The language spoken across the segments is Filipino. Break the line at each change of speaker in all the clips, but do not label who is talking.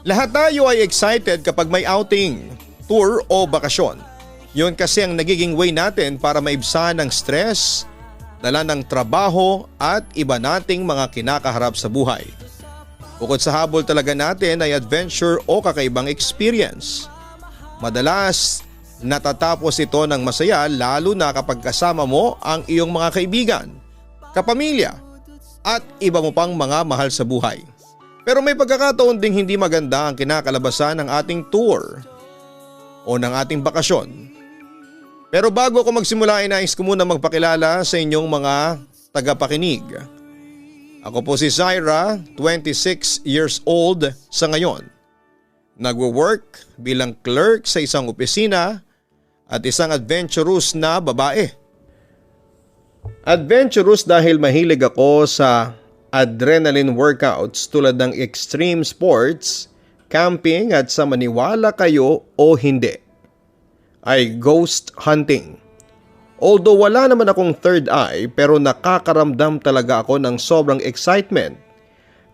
Lahat tayo ay excited kapag may outing, tour o bakasyon. Yun kasi ang nagiging way natin para maibsan ang stress, dala ng trabaho at iba nating mga kinakaharap sa buhay. Bukod sa habol talaga natin ay adventure o kakaibang experience. Madalas natatapos ito ng masaya lalo na kapag kasama mo ang iyong mga kaibigan, kapamilya at iba mo pang mga mahal sa buhay. Pero may pagkakataon ding hindi maganda ang kinakalabasan ng ating tour o ng ating bakasyon. Pero bago ako magsimula ay nais ko muna magpakilala sa inyong mga tagapakinig. Ako po si Zaira, 26 years old sa ngayon. Nagwo-work bilang clerk sa isang opisina at isang adventurous na babae. Adventurous dahil mahilig ako sa adrenaline workouts tulad ng extreme sports, camping at sa maniwala kayo o hindi, ay ghost hunting. Although wala naman akong third eye pero nakakaramdam talaga ako ng sobrang excitement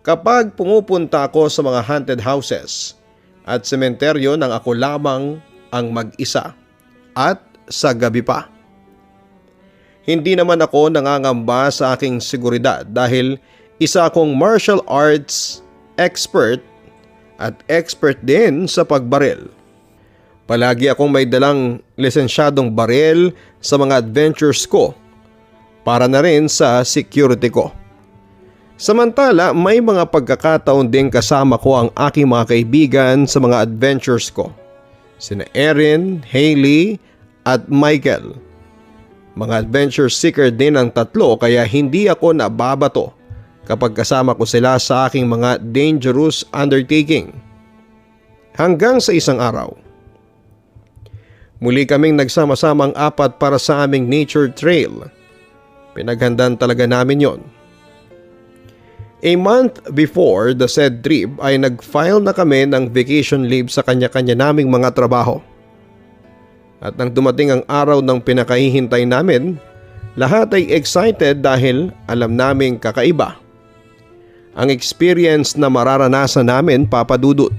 kapag pumupunta ako sa mga haunted houses at sementeryo nang ako lamang ang mag-isa at sa gabi pa. Hindi naman ako nangangamba sa aking seguridad dahil isa akong martial arts expert at expert din sa pagbaril. Palagi akong may dalang lisensyadong baril sa mga adventures ko para na rin sa security ko. Samantala may mga pagkakataon din kasama ko ang aking mga kaibigan sa mga adventures ko. Sina Erin, Hailey at Michael. Mga adventure seeker din ang tatlo kaya hindi ako nababato kapag kasama ko sila sa aking mga dangerous undertaking. Hanggang sa isang araw, muli kaming nagsama-samang apat para sa aming nature trail. Pinaghandaan talaga namin yon. A month before the said trip ay nag-file na kami ng vacation leave sa kanya-kanya naming mga trabaho. At nang dumating ang araw ng pinakahihintay namin, lahat ay excited dahil alam naming kakaiba ang experience na mararanasan namin, Papa Dudut.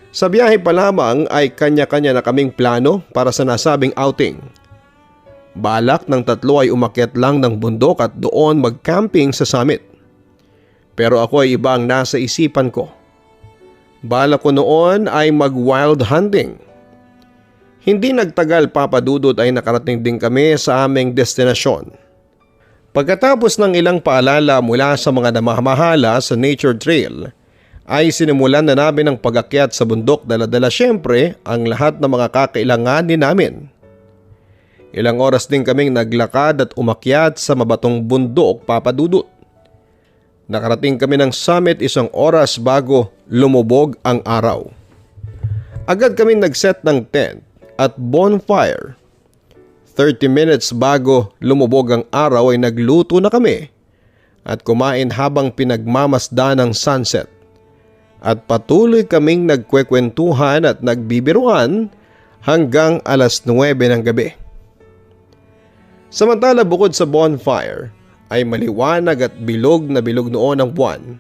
Sa biyahe pa lamang ay kanya-kanya na kaming plano para sa nasabing outing. Balak ng tatlo ay umakyat lang ng bundok at doon mag-camping sa summit. Pero ako ay iba ang nasa isipan ko. Balak ko noon ay mag-wild hunting. Hindi nagtagal, Papa Dudut, ay nakarating din kami sa aming destinasyon. Pagkatapos ng ilang paalala mula sa mga namamahala sa nature trail, ay sinimulan na namin ang pag-akyat sa bundok, dala-dala syempre ang lahat ng mga kakailanganin namin. Ilang oras din kaming naglakad at umakyat sa mabatong bundok, Papa Dudut. Nakarating kami ng summit 1 oras bago lumubog ang araw. Agad kaming nag-set ng tent at bonfire. 30 minutes bago lumubog ang araw ay nagluto na kami at kumain habang pinagmamasdan ng sunset. At patuloy kaming nagkwekwentuhan at nagbibiruan hanggang alas 9 ng gabi. Samantala bukod sa bonfire ay maliwanag at bilog na bilog noon ang buwan,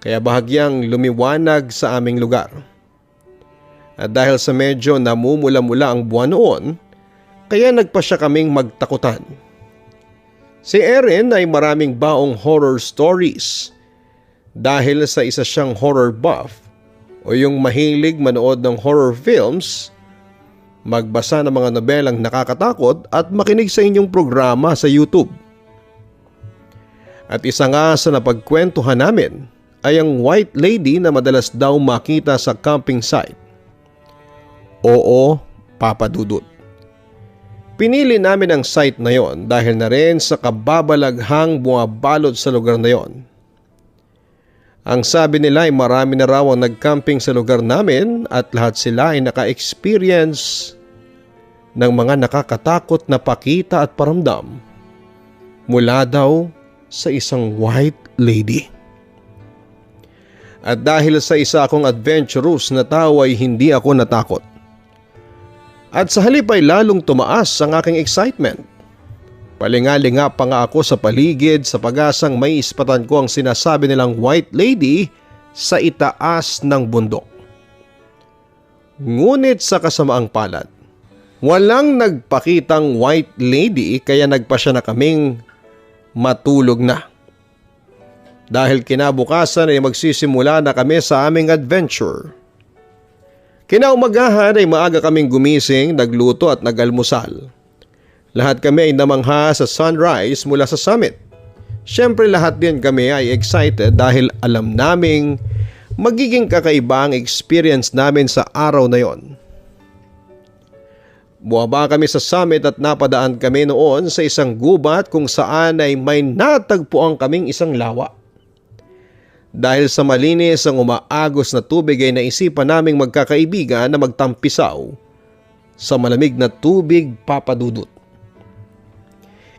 kaya bahagyang lumiwanag sa aming lugar. At dahil sa medyo namumula-mula ang buwan noon, kaya nagpasya kaming magtakutan. Si Erin ay maraming baong horror stories dahil sa isa siyang horror buff o yung mahilig manood ng horror films, magbasa ng mga nobelang nakakatakot at makinig sa inyong programa sa YouTube. At isa nga sa napagkwentuhan namin ay ang white lady na madalas daw makita sa camping site. Oo, Papa Dudut. Pinili namin ang site na yon dahil na rin sa kababalaghang bumabalot sa lugar na yon. Ang sabi nila ay marami na raw ang nag-camping sa lugar namin at lahat sila ay naka-experience ng mga nakakatakot na pakita at paramdam mula daw sa isang white lady. At dahil sa isa akong adventurous na tao ay hindi ako natakot. At sa halip ay lalong tumaas ang aking excitement. Palingalinga pa nga ako sa paligid sa pag-asang may ispatan ko ang sinasabi nilang white lady sa itaas ng bundok. Ngunit sa kasamaang palad, walang nagpakitang white lady kaya nagpasya na kaming matulog na. Dahil kinabukasan ay magsisimula na kami sa aming adventure. Kinaumagahan ay maaga kaming gumising, nagluto at nagalmusal. Lahat kami ay namangha sa sunrise mula sa summit. Siyempre lahat din kami ay excited dahil alam naming magiging kakaiba ang experience namin sa araw na yon. Buwaba kami sa summit at napadaan kami noon sa isang gubat kung saan ay may natagpuan kaming isang lawa. Dahil sa malinis ang umaagos na tubig ay naisipan naming magkakaibigan na magtampisaw sa malamig na tubig, Papa Dudut.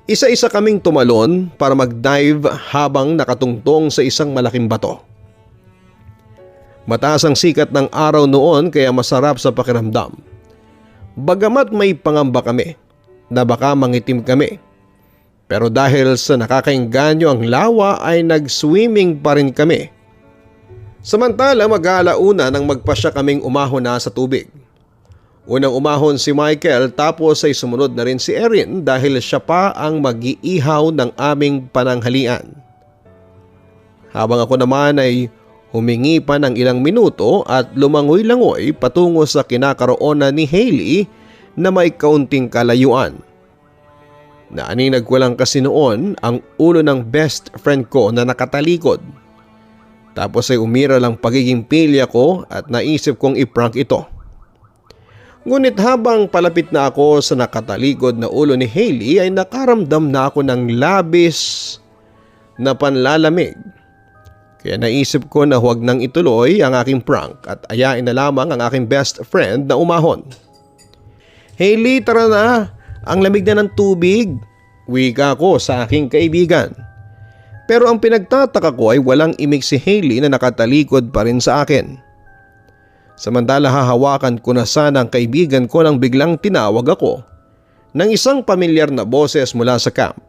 Isa-isa kaming tumalon para mag-dive habang nakatungtong sa isang malaking bato. Mataas ang sikat ng araw noon kaya masarap sa pakiramdam. Bagamat may pangamba kami na baka mangitim kami. Pero dahil sa nakakainganyo ang lawa ay nag-swimming pa rin kami. Samantala mag-aalauna nang magpasya kaming umahon na sa tubig. Unang umahon si Michael tapos ay sumunod na rin si Erin dahil siya pa ang mag-iihaw ng aming pananghalian. Habang ako naman ay humingi pa ng ilang minuto at lumangoy-langoy patungo sa kinakaroonan ni Hailey na may kaunting kalayuan. Naaninag ko lang kasi noon ang ulo ng best friend ko na nakatalikod. Tapos ay umira lang pagiging pilya ko at naisip kong i-prank ito. Ngunit habang palapit na ako sa nakatalikod na ulo ni Hailey ay nakaramdam na ako ng labis na panlalamig. Kaya naisip ko na huwag nang ituloy ang aking prank at ayain na lamang ang aking best friend na umahon. "Hailey, tara na! Ang lamig na ng tubig!" wika ko sa aking kaibigan. Pero ang pinagtataka ko ay walang imik si Hailey na nakatalikod pa rin sa akin. Samantala hahawakan ko na sana ang kaibigan ko nang biglang tinawag ako ng isang pamilyar na boses mula sa camp.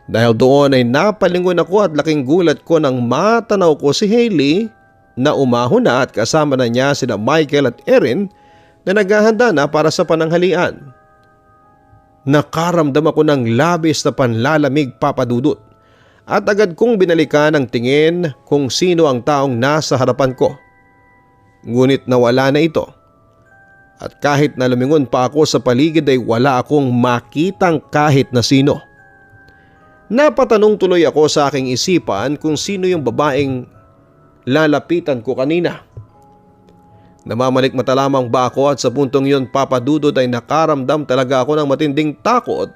Dahil doon ay napalingon ako at laking gulat ko nang matanaw ko si Hailey na umahon na at kasama na niya sina Michael at Erin na naghahanda na para sa pananghalian. Nakaramdam ako ng labis na panlalamig, Papa Dudut, at agad kong binalikan ang tingin kung sino ang taong nasa harapan ko. Ngunit nawala na ito. At kahit na lumingon pa ako sa paligid ay wala akong makitang kahit na sino. Napatanong tuloy ako sa aking isipan kung sino yung babaeng lalapitan ko kanina. Namamalikmata lamang ba ako at sa puntong yun, Papa Dudut, ay nakaramdam talaga ako ng matinding takot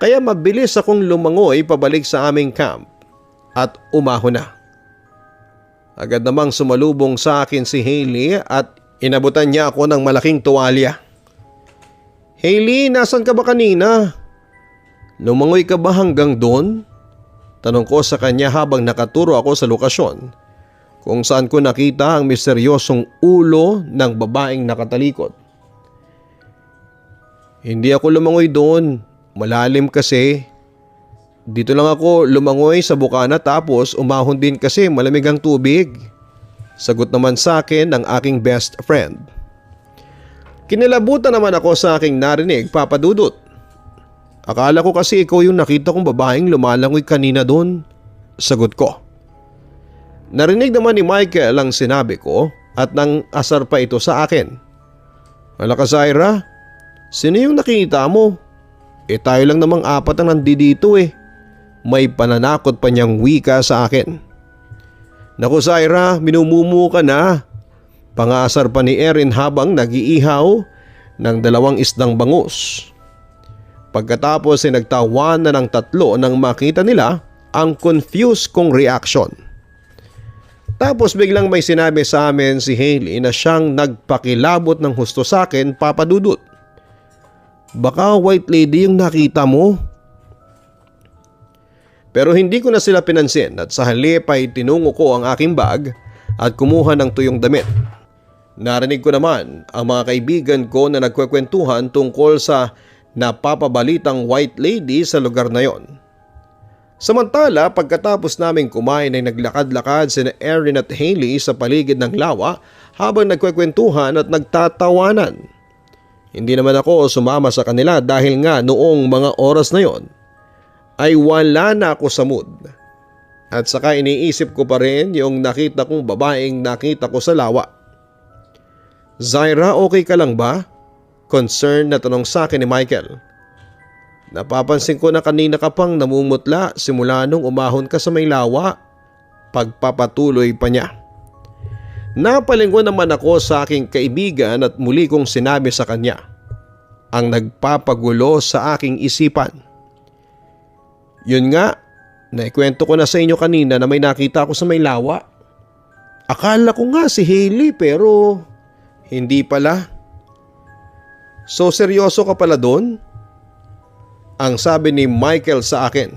kaya mabilis akong lumangoy pabalik sa aming camp at umahon na. Agad namang sumalubong sa akin si Hailey at inabutan niya ako ng malaking tuwalya. "Hailey, nasan ka ba kanina? Lumangoy ka ba hanggang doon?" Tanong ko sa kanya habang nakaturo ako sa lokasyon kung saan ko nakita ang misteryosong ulo ng babaeng nakatalikod. "Hindi ako lumangoy doon. Malalim kasi. Dito lang ako lumangoy sa bukana tapos umahon din kasi malamig ang tubig." Sagot naman sa akin ng aking best friend. Kinilabutan naman ako sa aking narinig, Papa Dudut. "Akala ko kasi ikaw yung nakita kong babaeng lumalangoy kanina doon." Sagot ko. Narinig naman ni Michael ang sinabi ko at nang asar pa ito sa akin. "Hala ka, Zaira, sino yung nakita mo? Tayo lang namang apat ang nandito eh." May pananakot pa niyang wika sa akin. "Naku, Zaira, minumumu ka na." Pangasar pa ni Erin habang nag-iihaw ng 2 isdang bangus. Pagkatapos ay nagtawanan ng tatlo nang makita nila ang confused kong reaction. Tapos biglang may sinabi sa amin si Hailey na siyang nagpakilabot ng husto sa akin, Papa Dudut. "Baka white lady yung nakita mo." Pero hindi ko na sila pinansin at sa halip ay tinungo ko ang aking bag at kumuha ng tuyong damit. Narinig ko naman ang mga kaibigan ko na nagkwekwentuhan tungkol sa napapabalitang white lady sa lugar na yon. Samantala, pagkatapos naming kumain ay naglakad-lakad sina Erin at Hailey sa paligid ng lawa habang nagkwekwentuhan at nagtatawanan. Hindi naman ako sumama sa kanila dahil nga noong mga oras na yon ay wala na ako sa mood. At saka iniisip ko pa rin yung nakita kong babaeng nakita ko sa lawa. "Zaira, okay ka lang ba?" Concerned na tanong sa akin ni Michael. "Napapansin ko na kanina ka pang namumutla simula nung umahon ka sa may lawa." Pagpapatuloy pa niya. Napalingon naman ako sa aking kaibigan at muli kong sinabi sa kanya ang nagpapagulo sa aking isipan. "Yun nga, naikwento ko na sa inyo kanina na may nakita ako sa may lawa. Akala ko nga si Hailey pero hindi pala." "So seryoso ka pala doon?" ang sabi ni Michael sa akin.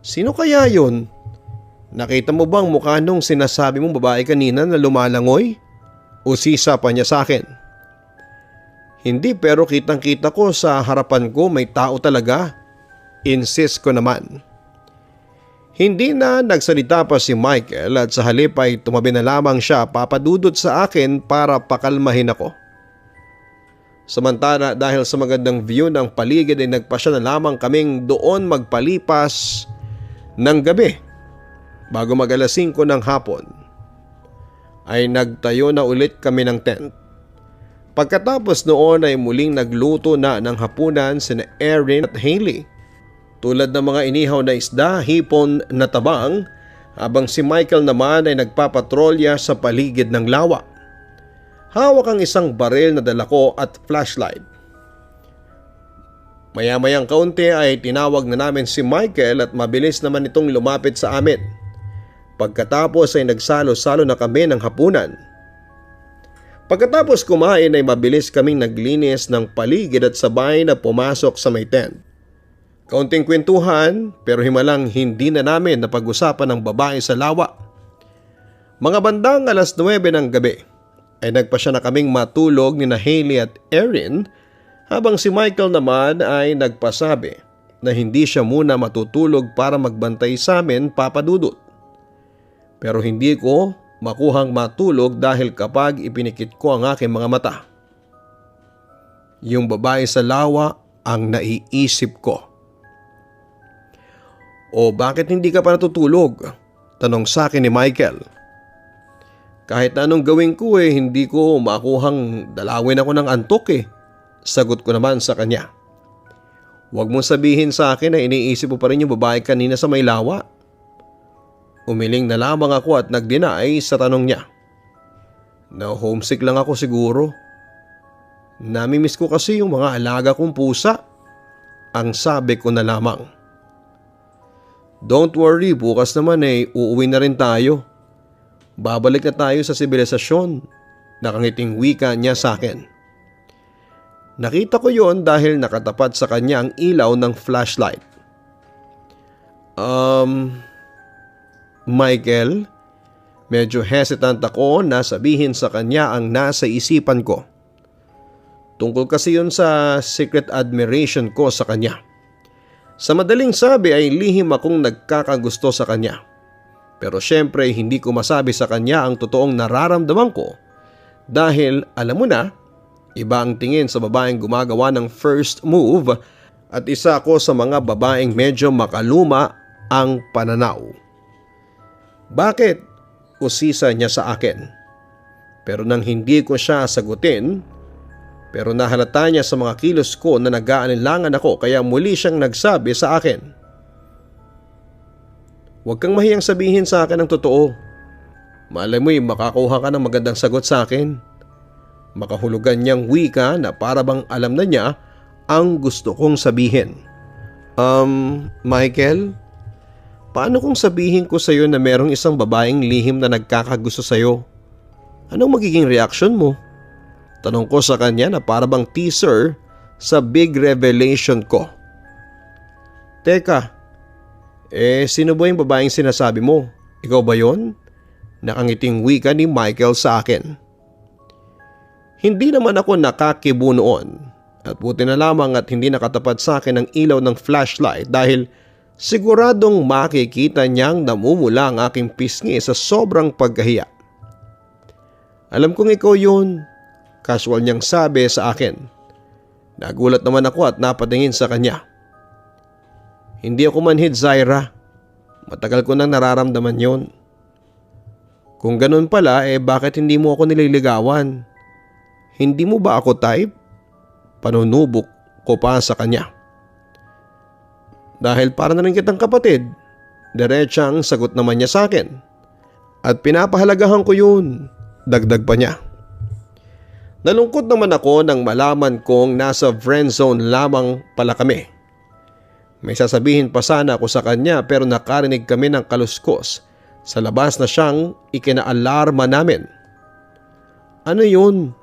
"Sino kaya yun? Nakita mo bang mukha nung sinasabi mong babae kanina na lumalangoy?" Usisa pa niya sa akin. "Hindi, pero kitang-kita ko sa harapan ko may tao talaga." Insist ko naman. Hindi na nagsalita pa si Michael at sa halip ay tumabi na lamang siya papadudot sa akin para pakalmahin ako. Samantala, dahil sa magandang view ng paligid ay nagpasya na lamang kaming doon magpalipas ng gabi. Bago mag-alas 5 ng hapon ay nagtayo na ulit kami ng tent. Pagkatapos noon ay muling nagluto na ng hapunan sina Erin at Hailey. Tulad ng mga inihaw na isda, hipon na tabang, habang si Michael naman ay nagpapatrolya sa paligid ng lawa. Hawak ang isang baril na dala ko at flashlight. Maya-mayang kaunti ay tinawag na namin si Michael at mabilis naman itong lumapit sa amin. Pagkatapos ay nagsalo-salo na kami ng hapunan. Pagkatapos kumain ay mabilis kaming naglinis ng paligid at sabay na pumasok sa may tent. Kaunting kwentuhan pero himalang hindi na namin napag-usapan ng babae sa lawa. Mga bandang alas 9 ng gabi ay nagpasya na kaming matulog ni na Hailey at Erin habang si Michael naman ay nagpasabi na hindi siya muna matutulog para magbantay sa amin papadudot. Pero hindi ko makuhang matulog dahil kapag ipinikit ko ang aking mga mata, yung babae sa lawa ang naiisip ko. "O bakit hindi ka pa natutulog?" tanong sa akin ni Michael. "Kahit na anong gawin ko hindi ko makuhang dalawin ako ng antok sagot ko naman sa kanya. "Huwag mong sabihin sa akin na iniisip mo pa rin yung babae kanina sa may lawa." Umiling na lamang ako at nag-deny sa tanong niya. "Na homesick lang ako siguro. Namimiss ko kasi yung mga alaga kong pusa." Ang sabi ko na lamang. "Don't worry, bukas naman uuwi na rin tayo. Babalik na tayo sa sibilisasyon." Nakangiting wika niya sa akin. Nakita ko yon dahil nakatapat sa kanya ang ilaw ng flashlight. Michael, medyo hesitant ako na sabihin sa kanya ang nasa isipan ko. Tungkol kasi yun sa secret admiration ko sa kanya. Sa madaling sabi ay lihim akong nagkakagusto sa kanya. Pero syempre hindi ko masabi sa kanya ang totoong nararamdaman ko dahil alam mo na, iba ang tingin sa babaeng gumagawa ng first move at isa ako sa mga babaeng medyo makaluma ang pananaw. "Bakit?" usisa niya sa akin. Pero nang hindi ko siya sagutin, pero nahalata niya sa mga kilos ko na nag-aalinlangan ako kaya muli siyang nagsabi sa akin. "Huwag kang mahiyang sabihin sa akin ang totoo. Malay mo'y makakuha ka ng magandang sagot sa akin." Makahulugan niyang wika na para bang alam na niya ang gusto kong sabihin. Michael, paano kung sabihin ko sa iyo na merong isang babaeng lihim na nagkakagusto sa iyo? Anong magiging reaksyon mo?" Tanong ko sa kanya na para bang teaser sa big revelation ko. "Teka, sino ba yung babaeng sinasabi mo? Ikaw ba yon?" Nakangiting wika ni Michael sa akin. Hindi naman ako nakakibo noon at buti na lamang at hindi nakatapat sa akin ang ilaw ng flashlight dahil Siguradong makikita niyang namumula ang aking pisngi sa sobrang pagkahiya. Alam kong ikaw yun, casual niyang sabi sa akin. Nagulat naman ako at napatingin sa kanya. Hindi ako manhid, Zaira. Matagal ko nang nararamdaman yon. Kung ganun pala, bakit hindi mo ako nililigawan? Hindi mo ba ako type? Panunubok ko pa sa kanya. Dahil para na rin kitang kapatid, diretsang sagot naman niya sa akin. At pinapahalagahan ko yun, dagdag pa niya. Nalungkot naman ako nang malaman kong nasa friend zone lamang pala kami. May sasabihin pa sana ako sa kanya pero nakarinig kami ng kaluskos sa labas na siyang ikinaalarma namin. Ano yun?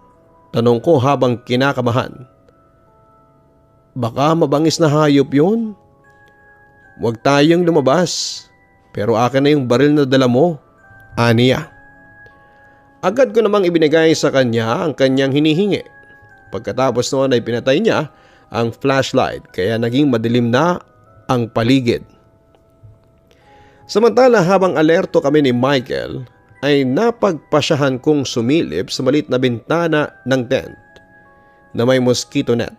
Tanong ko habang kinakabahan. Baka mabangis na hayop yun? Huwag tayong lumabas, pero akin na yung baril na dala mo, aniya. Agad ko namang ibinigay sa kanya ang kanyang hinihingi. Pagkatapos noon ay pinatay niya ang flashlight kaya naging madilim na ang paligid. Samantala habang alerto kami ni Michael ay napagpasyahan kong sumilip sa maliit na bintana ng tent na may mosquito net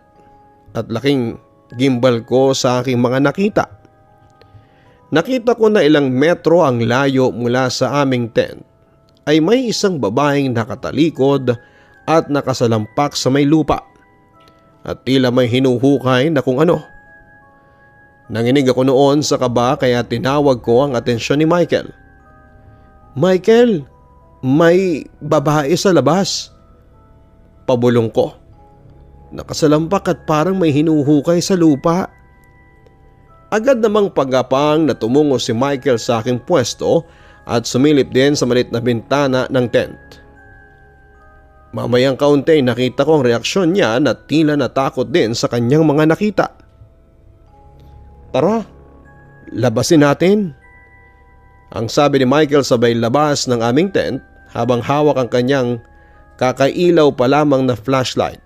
at laking gimbal ko sa aking mga nakita. Nakita ko na ilang metro ang layo mula sa aming tent ay may isang babaeng nakatalikod at nakasalampak sa may lupa at tila may hinuhukay na kung ano. Nanginig ako noon sa kaba kaya tinawag ko ang atensyon ni Michael. Michael, may babae sa labas. Pabulong ko. Nakasalampak at parang may hinuhukay sa lupa. Agad namang pagapang na tumungo si Michael sa aking pwesto at sumilip din sa maliit na bintana ng tent. Mamayang kaunti nakita ko ang reaksyon niya na tila natakot din sa kanyang mga nakita. Tara, labasin natin. Ang sabi ni Michael sabay labas ng aming tent habang hawak ang kanyang kakailaw pa lamang na flashlight.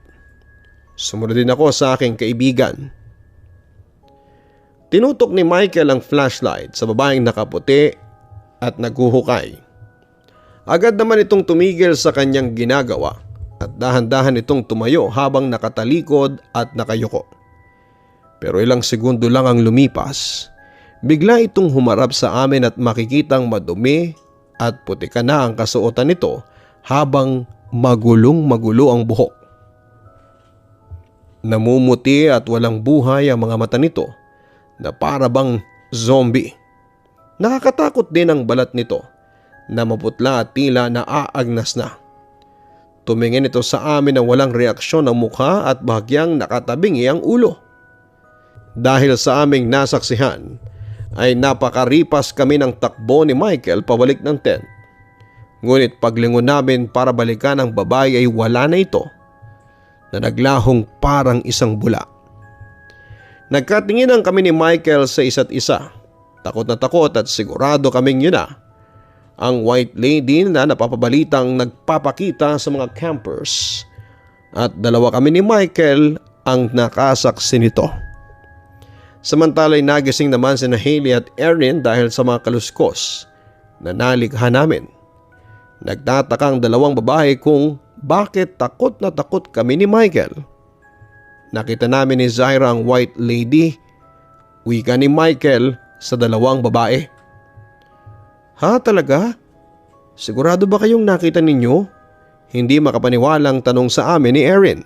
Sumunod din ako sa aking kaibigan. Tinutok ni Michael ang flashlight sa babaeng nakaputi at naghuhukay. Agad naman itong tumigil sa kanyang ginagawa at dahan-dahan itong tumayo habang nakatalikod at nakayuko. Pero ilang segundo lang ang lumipas, bigla itong humarap sa amin at makikitang madumi at putika na ang kasuotan nito habang magulong-magulo ang buhok. Namumuti at walang buhay ang mga mata nito na para bang zombie. Nakakatakot din ang balat nito na maputla at tila naaagnas na. Tumingin ito sa amin na walang reaksyon ang mukha at bahagyang nakatabingi ang ulo. Dahil sa aming nasaksihan ay napakaripas kami ng takbo ni Michael pabalik ng tent. Ngunit paglingon namin para balikan ang babae ay wala na ito na naglahong parang isang bula. Nagkatinginan kami ni Michael sa isa't isa. Takot na takot at sigurado kaming yun na ang white lady na napapabalitang nagpapakita sa mga campers at dalawa kami ni Michael ang nakasaksi nito. Samantala'y nagising naman sina Hailey at Erin dahil sa mga kaluskos na nalikha namin. Nagtataka ang dalawang babae kung bakit takot na takot kami ni Michael. Nakita namin ni Zaira ang white lady, wika ni Michael sa dalawang babae. Ha, talaga? Sigurado ba kayong nakita ninyo? Hindi makapaniwalang tanong sa amin ni Erin.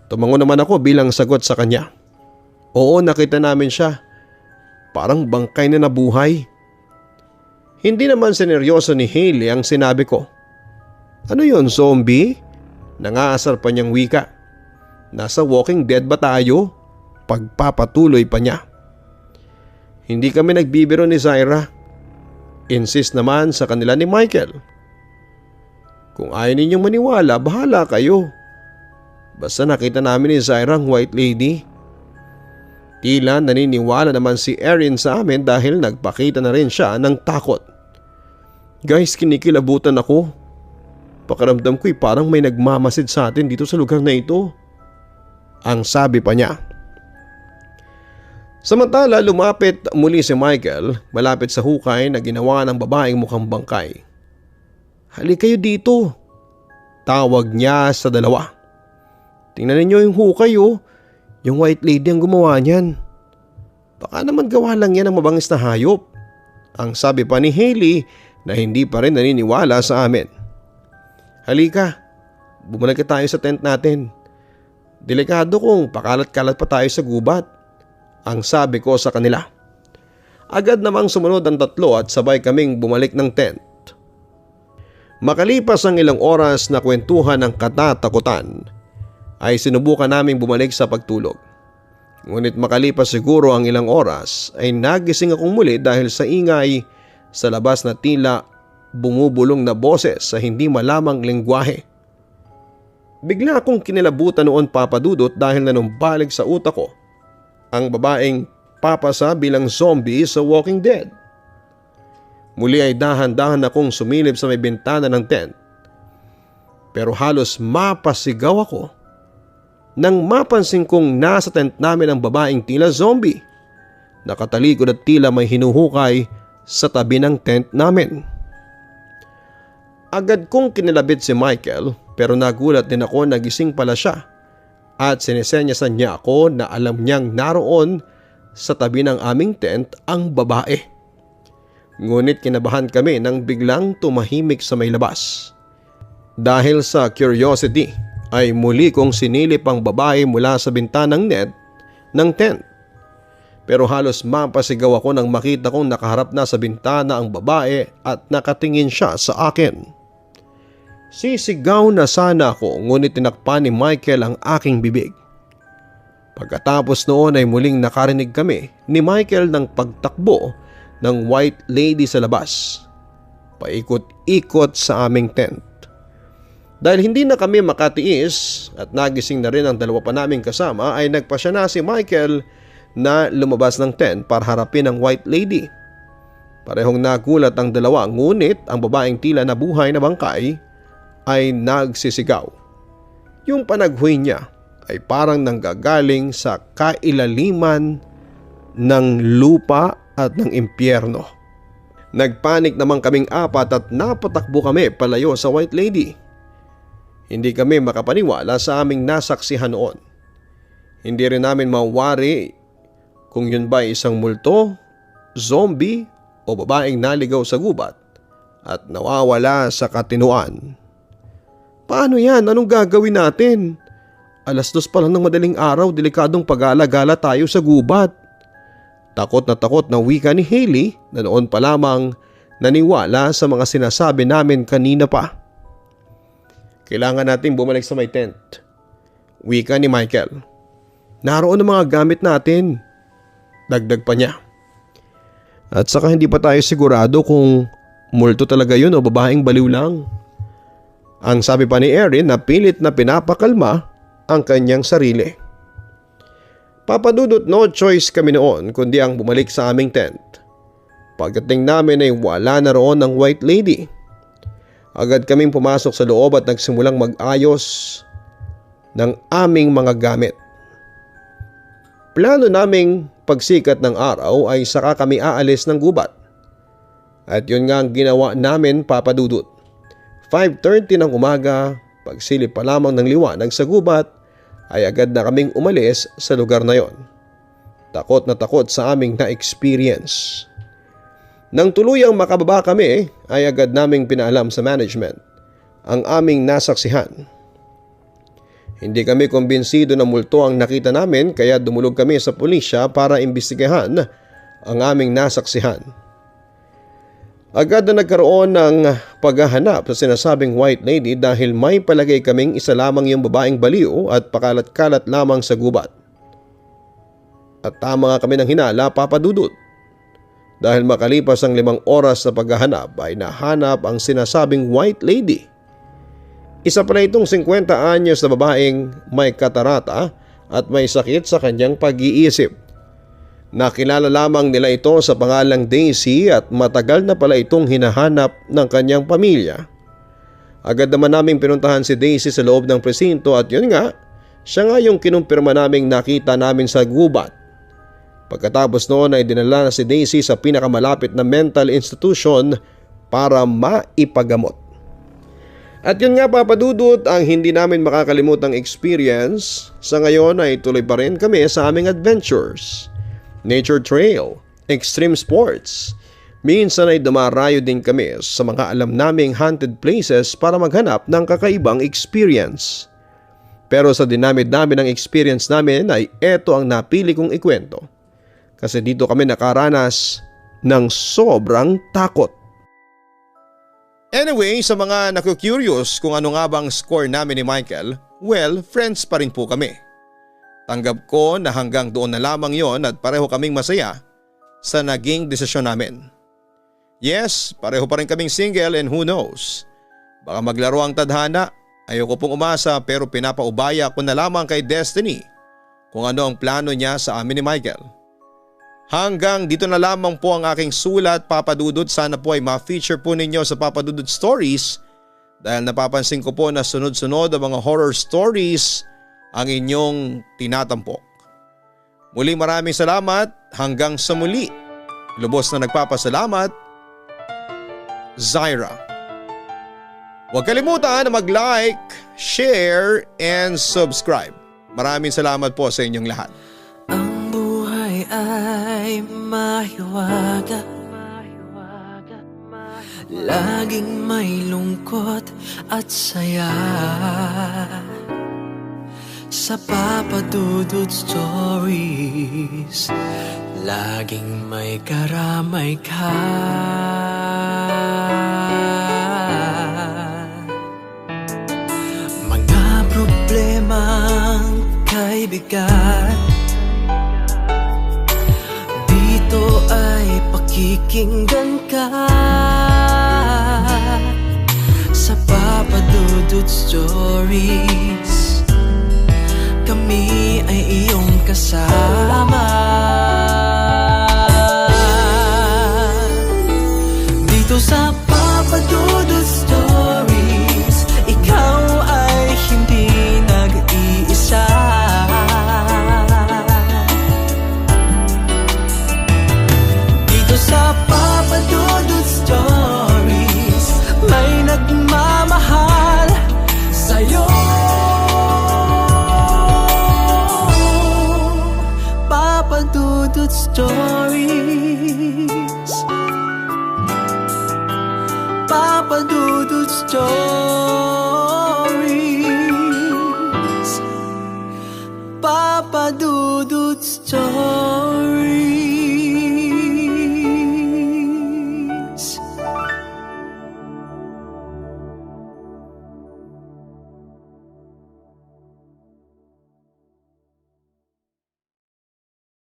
Tumango naman ako bilang sagot sa kanya. Oo, nakita namin siya. Parang bangkay na nabuhay. Hindi naman sineryoso ni Hailey ang sinabi ko. Ano yon, zombie? Nangaasar pa niyang wika. Nasa Walking Dead ba tayo? Pagpapatuloy pa niya. Hindi kami nagbibiro ni Zaira. Insist naman sa kanila ni Michael. Kung ayaw ninyong maniwala, bahala kayo. Basta nakita namin ni Zaira ang white lady. Tila naniniwala naman si Erin sa amin dahil nagpakita na rin siya ng takot. Guys, kinikilabutan ako. Pakiramdam ko'y parang may nagmamasid sa atin dito sa lugar na ito. Ang sabi pa niya. Samantala lumapit muli si Michael malapit sa hukay na ginawa ng babaeng mukhang bangkay. "Halika kayo dito," tawag niya sa dalawa. "Tingnan ninyo yung hukay oh. Yung white lady ang gumawa niyan. Baka naman gawa lang yan ng mabangis na hayop," ang sabi pa ni Hailey na hindi pa rin naniniwala sa amin. "Halika, bumalik tayo sa tent natin. Delikado kung pakalat-kalat pa tayo sa gubat," ang sabi ko sa kanila. Agad namang sumunod ang tatlo at sabay kaming bumalik ng tent. Makalipas ang ilang oras na kwentuhan ng katatakutan, ay sinubukan naming bumalik sa pagtulog. Ngunit makalipas siguro ang ilang oras ay nagising akong muli dahil sa ingay sa labas na tila bumubulong na boses sa hindi malamang lengguwahe. Bigla akong kinilabutan noon, Papa Dudut, dahil nanumbalik sa utak ko ang babaeng papasa bilang zombie sa Walking Dead. Muli ay dahan-dahan akong sumilip sa may bintana ng tent. Pero halos mapasigaw ako nang mapansin kong nasa tent namin ang babaeng tila zombie. Nakatalikod at tila may hinuhukay sa tabi ng tent namin. Agad kong kinilabit si Michael pero nagulat din ako na gising pala siya at sinisenyasan niya ako na alam niyang naroon sa tabi ng aming tent ang babae. Ngunit kinabahan kami nang biglang tumahimik sa may labas. Dahil sa curiosity ay muli kong sinilip ang babae mula sa bintanang net ng tent. Pero halos mapasigaw ako nang makita kong nakaharap na sa bintana ang babae at nakatingin siya sa akin. Sisigaw na sana ako ngunit tinakpan ni Michael ang aking bibig. Pagkatapos noon ay muling nakarinig kami ni Michael ng pagtakbo ng white lady sa labas, paikot-ikot sa aming tent. Dahil hindi na kami makatiis at nagising na rin ang dalawa pa naming kasama ay nagpasya na si Michael na lumabas ng tent para harapin ang white lady. Parehong nagulat ang dalawa ngunit ang babaeng tila nabuhay na bangkay ay nagsisigaw. Yung panaghuy niya ay parang nanggagaling sa kailaliman ng lupa at ng impyerno. Nagpanik naman kaming apat at napatakbo kami palayo sa white lady. Hindi kami makapaniwala sa aming nasaksihan noon. Hindi rin namin mawari kung yun ba isang multo, zombie o babaeng naligaw sa gubat at nawawala sa katinuan. Paano yan? Anong gagawin natin? 2:00 pa lang ng madaling araw, delikadong pag-alagala tayo sa gubat. Takot na wika ni Hailey na noon pa lamang naniwala sa mga sinasabi namin kanina pa. Kailangan nating bumalik sa may tent, wika ni Michael. Naroon ang mga gamit natin, dagdag pa niya. At saka hindi pa tayo sigurado kung multo talaga yun o babaeng baliw lang. Ang sabi pa ni Erin na pilit na pinapakalma ang kanyang sarili. Papadudot, no choice kami noon kundi ang bumalik sa aming tent. Pagdating namin ay wala na roon ang white lady. Agad kaming pumasok sa loob at nagsimulang mag-ayos ng aming mga gamit. Plano naming pagsikat ng araw ay saka kami aalis ng gubat. At yun nga ang ginawa namin, Papadudot. 5:30 ng umaga, pagsilip pa lamang ng liwanag sa gubat, ay agad na kaming umalis sa lugar na yon. Takot na takot sa aming na-experience. Nang tuluyang makababa kami, ay agad naming pinaalam sa management ang aming nasaksihan. Hindi kami kumbinsido na multo ang nakita namin kaya dumulog kami sa pulisya para imbestigahan ang aming nasaksihan. Agad na nagkaroon ng paghahanap sa sinasabing white lady dahil may palagay kaming isa lamang yung babaeng baliw at pakalat-kalat lamang sa gubat. At tama nga kami ng hinala, Papadudot. Dahil makalipas ang 5 oras na paghahanap ay nahanap ang sinasabing white lady. Isa pala itong 50 anyos na babaeng may katarata at may sakit sa kanyang pag-iisip. Nakilala lamang nila ito sa pangalang Daisy at matagal na pala itong hinahanap ng kanyang pamilya. Agad naman naming pinuntahan si Daisy sa loob ng presinto at yun nga, siya nga yung kinumpirma naming nakita namin sa gubat. Pagkatapos noon ay dinala na si Daisy sa pinakamalapit na mental institution para maipagamot. At yun nga Papa Dudut ang hindi namin makakalimutang experience. Sa ngayon ay tuloy pa rin kami sa aming adventures. Nature trail, extreme sports. Minsan ay dumarayo din kami sa mga alam naming haunted places para maghanap ng kakaibang experience. Pero sa dinamit namin ng experience namin ay eto ang napili kong ikwento. Kasi dito kami nakaranas ng sobrang takot. Anyway, sa mga naku-curious kung ano nga bang score namin ni Michael, well, friends pa rin po kami. Tanggap ko na hanggang doon na lamang yon at pareho kaming masaya sa naging desisyon namin. Yes, pareho pa rin kaming single and who knows, baka maglaro ang tadhana. Ayoko pong umasa pero pinapaubaya ko na lamang kay Destiny kung ano ang plano niya sa amin ni Michael. Hanggang dito na lamang po ang aking sulat, Papa Dudut. Sana po ay ma-feature po ninyo sa Papa Dudut Stories dahil napapansin ko po na sunod-sunod ang mga horror stories ang inyong tinatampok. Muli maraming salamat, hanggang sa muli. Lubos na nagpapasalamat, Zyra. Huwag kalimutan na mag-like, share, and subscribe. Maraming salamat po sa inyong lahat.
Ang buhay ay mahiwaga, laging may lungkot at saya. Sa Papa Dudut Stories, laging may karamay ka. Mga problemang kaibigan, dito ay pakikinggan ka. Sa Papa Dudut Stories, kami ay iyong kasama. Dito sa Papa Dudut Stories, ikaw ay hindi nag-iisa. Dito sa Papa Dudut Stories, may nagmamahal sa'yo. Papa Dudut Stories, Papa Dudut Stories, Papa Dudut Stories.